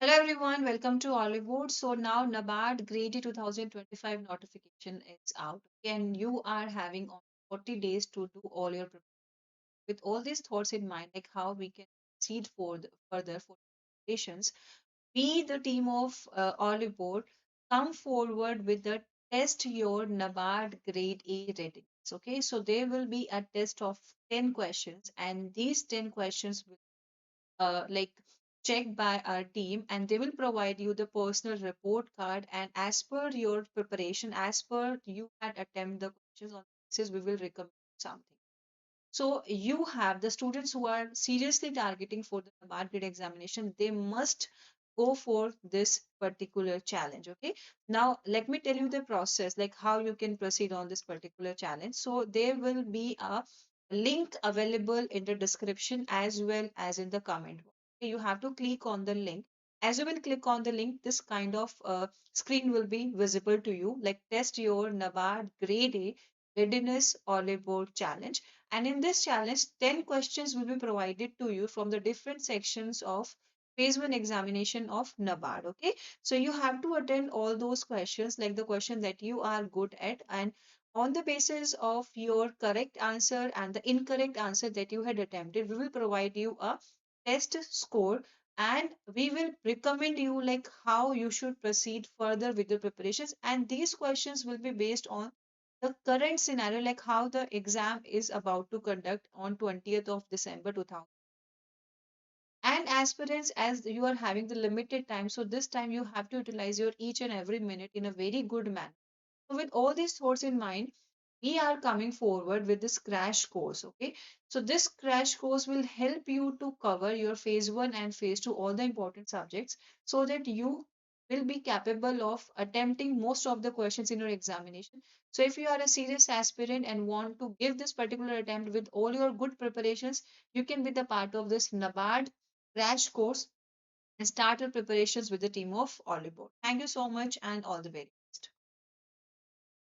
Hello everyone, welcome to Oliveboard. So now NABARD Grade 2025 notification is out, okay, and you are having on 40 days to do all your with all these thoughts in mind, like how we can proceed further for preparations. We, the team of Oliveboard, come forward with the test your NABARD Grade A readiness. Okay, so there will be a test of 10 questions, and these 10 questions will like checked by our team, and they will provide you the personal report card, and as per your preparation, as per you had attempt the questions on this, we will recommend something. So you have the students who are seriously targeting for the market examination, they must go for this particular challenge. Okay. Now let me tell you the process, like how you can proceed on this particular challenge. So there will be a link available in the description as well as in the comment box. Okay, you have to click on the link. As you will click on the link, this kind of screen will be visible to you, like test your NABARD grade A readiness olive board challenge. And in this challenge, 10 questions will be provided to you from the different sections of phase 1 examination of NABARD. Okay, so you have to attend all those questions, like the question that you are good at, and on the basis of your correct answer and the incorrect answer that you had attempted, we will provide you a test score, and we will recommend you like how you should proceed further with your preparations. And these questions will be based on the current scenario, like how the exam is about to conduct on 20th of December 2000. And aspirants, as you are having the limited time, so this time you have to utilize your each and every minute in a very good manner. So with all these thoughts in mind, we are coming forward with this crash course. Okay, so this crash course will help you to cover your phase 1 and phase 2, all the important subjects, so that you will be capable of attempting most of the questions in your examination. So if you are a serious aspirant and want to give this particular attempt with all your good preparations, you can be the part of this NABARD crash course and start your preparations with the team of Oliveboard. Thank you so much and all the very